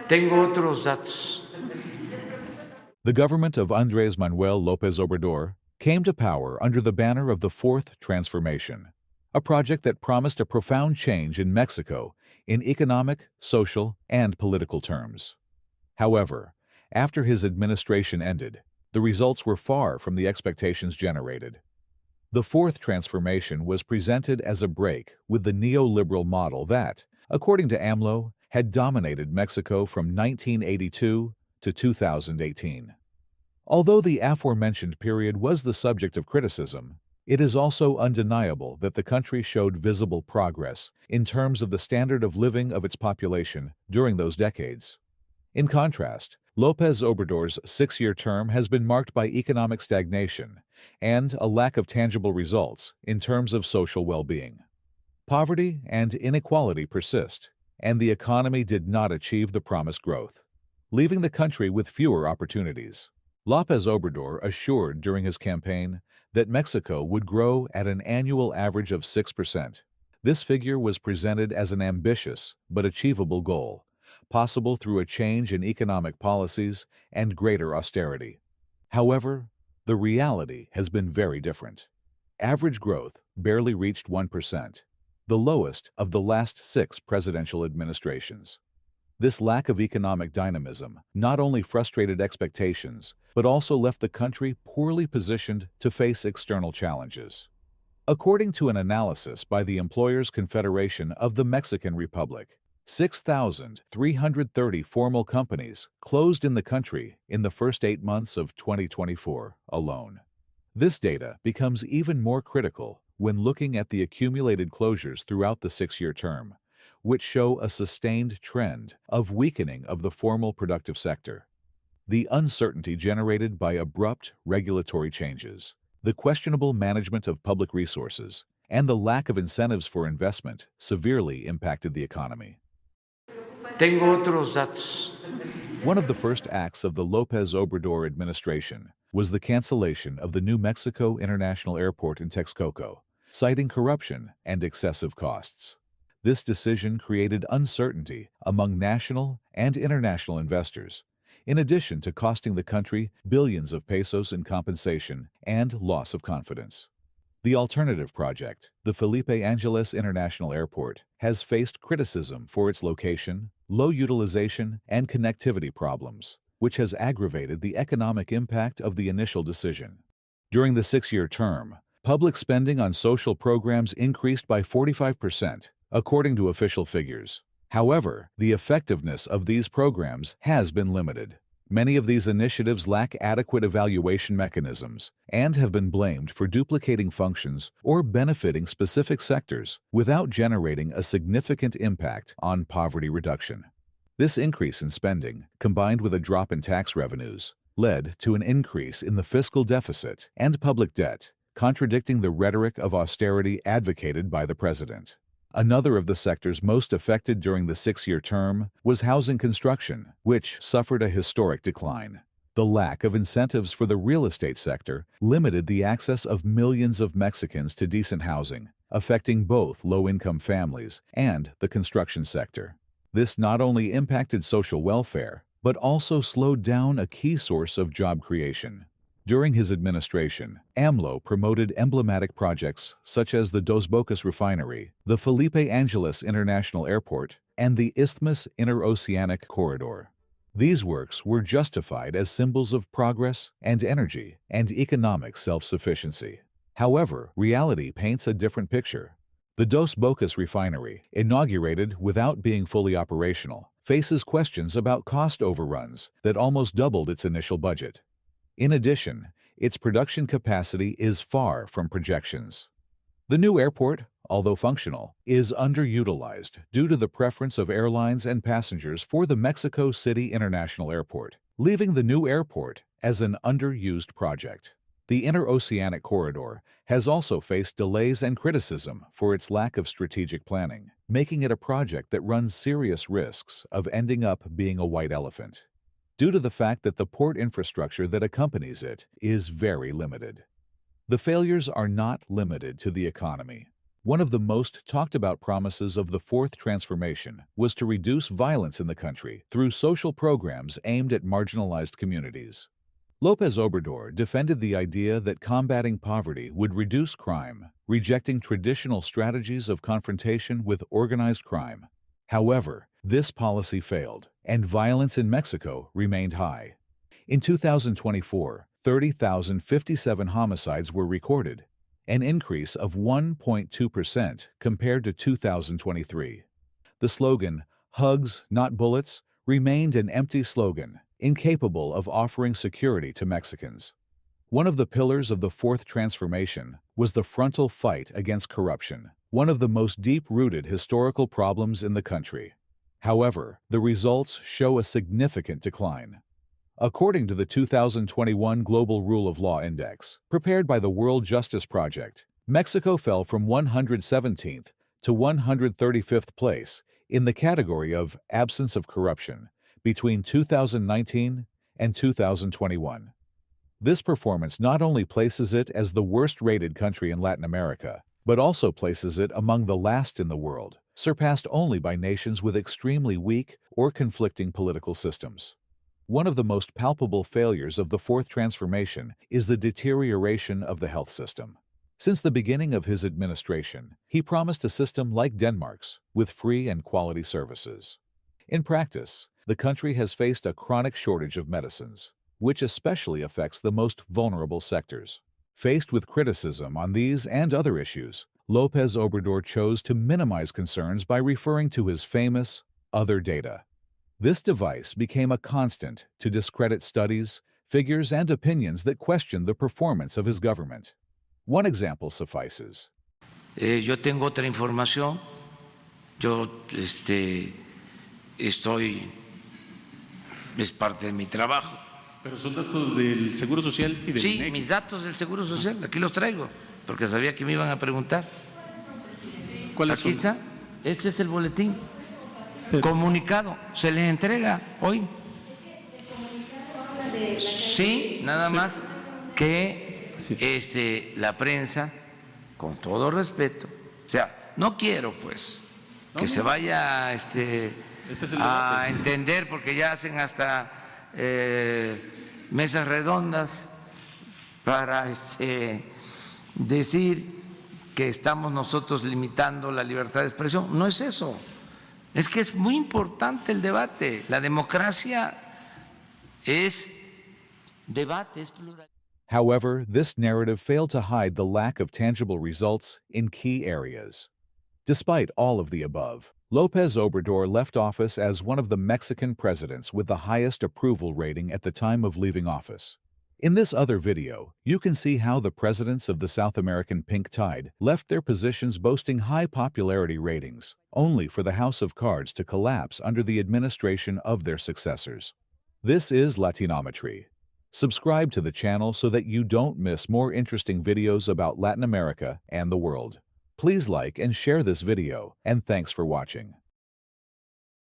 Tengo otros datos. The government of Andrés Manuel López Obrador came to power under the banner of the Fourth Transformation, a project that promised a profound change in Mexico in economic, social, and political terms. However, after his administration ended, the results were far from the expectations generated. The Fourth Transformation was presented as a break with the neoliberal model that, according to AMLO, had dominated Mexico from 1982 to 2018. Although the aforementioned period was the subject of criticism, it is also undeniable that the country showed visible progress in terms of the standard of living of its population during those decades. In contrast, López Obrador's six-year term has been marked by economic stagnation and a lack of tangible results in terms of social well-being. Poverty and inequality persist, and the economy did not achieve the promised growth, leaving the country with fewer opportunities. López Obrador assured during his campaign that Mexico would grow at an annual average of 6%. This figure was presented as an ambitious but achievable goal, possible through a change in economic policies and greater austerity. However, the reality has been very different. Average growth barely reached 1%, the lowest of the last 6 presidential administrations. This lack of economic dynamism not only frustrated expectations, but also left the country poorly positioned to face external challenges. According to an analysis by the Employers' Confederation of the Mexican Republic, 6,330 formal companies closed in the country in the first 8 months of 2024 alone. This data becomes even more critical when looking at the accumulated closures throughout the 6-year term, which show a sustained trend of weakening of the formal productive sector. The uncertainty generated by abrupt regulatory changes, the questionable management of public resources, and the lack of incentives for investment severely impacted the economy. Tengo otros datos. One of the first acts of the López Obrador administration was the cancellation of the New Mexico International Airport in Texcoco, citing corruption and excessive costs. This decision created uncertainty among national and international investors, in addition to costing the country billions of pesos in compensation and loss of confidence. The alternative project, the Felipe Ángeles International Airport, has faced criticism for its location, low utilization, and connectivity problems, which has aggravated the economic impact of the initial decision. During the 6-year term, public spending on social programs increased by 45%, according to official figures. However, the effectiveness of these programs has been limited. Many of these initiatives lack adequate evaluation mechanisms and have been blamed for duplicating functions or benefiting specific sectors without generating a significant impact on poverty reduction. This increase in spending, combined with a drop in tax revenues, led to an increase in the fiscal deficit and public debt, contradicting the rhetoric of austerity advocated by the president. Another of the sectors most affected during the 6-year term was housing construction, which suffered a historic decline. The lack of incentives for the real estate sector limited the access of millions of Mexicans to decent housing, affecting both low-income families and the construction sector. This not only impacted social welfare, but also slowed down a key source of job creation. During his administration, AMLO promoted emblematic projects such as the Dos Bocas refinery, the Felipe Ángeles International Airport, and the Isthmus Interoceanic Corridor. These works were justified as symbols of progress and energy and economic self-sufficiency. However, reality paints a different picture. The Dos Bocas refinery, inaugurated without being fully operational, faces questions about cost overruns that almost doubled its initial budget. In addition, its production capacity is far from projections. The new airport, although functional, is underutilized due to the preference of airlines and passengers for the Mexico City International Airport, leaving the new airport as an underused project. The Interoceanic Corridor has also faced delays and criticism for its lack of strategic planning, making it a project that runs serious risks of ending up being a white elephant, due to the fact that the port infrastructure that accompanies it is very limited. The failures are not limited to the economy. One of the most talked about promises of the fourth transformation was to reduce violence in the country through social programs aimed at marginalized communities. López Obrador defended the idea that combating poverty would reduce crime, rejecting traditional strategies of confrontation with organized crime. However, this policy failed, and violence in Mexico remained high. In 2024, 30,057 homicides were recorded, an increase of 1.2% compared to 2023. The slogan, "Hugs, not bullets," remained an empty slogan, incapable of offering security to Mexicans. One of the pillars of the fourth transformation was the frontal fight against corruption, one of the most deep-rooted historical problems in the country. However, the results show a significant decline. According to the 2021 Global Rule of Law Index, prepared by the World Justice Project, Mexico fell from 117th to 135th place in the category of absence of corruption between 2019 and 2021. This performance not only places it as the worst-rated country in Latin America, but also places it among the last in the world, surpassed only by nations with extremely weak or conflicting political systems. One of the most palpable failures of the fourth transformation is the deterioration of the health system. Since the beginning of his administration, he promised a system like Denmark's, with free and quality services. In practice, the country has faced a chronic shortage of medicines, which especially affects the most vulnerable sectors. Faced with criticism on these and other issues, López Obrador chose to minimize concerns by referring to his famous other data. This device became a constant to discredit studies, figures, and opinions that questioned the performance of his government. One example suffices. Yo tengo otra información. Yo estoy, es parte de mi trabajo. Pero son datos del Seguro Social y del Sí, INEGI. mis datos del Seguro Social, aquí los traigo, porque sabía que me iban a preguntar. ¿Cuáles Aquí son? está, este es el boletín comunicado, se les entrega hoy. Sí, nada más que Sí. la prensa, con todo respeto, o sea, no quiero pues que se vaya Ese es el a debate. entender, porque ya hacen hasta mesas redondas para decir que estamos nosotros limitando la libertad de expresión. No es eso, es que es muy importante el debate. La democracia es debate, es plural. However, this narrative failed to hide the lack of tangible results in key areas. Despite all of the above, López Obrador left office as one of the Mexican presidents with the highest approval rating at the time of leaving office. In this other video, you can see how the presidents of the South American pink tide left their positions boasting high popularity ratings, only for the house of cards to collapse under the administration of their successors. This is Latinometry. Subscribe to the channel so that you don't miss more interesting videos about Latin America and the world. Please like and share this video, and thanks for watching.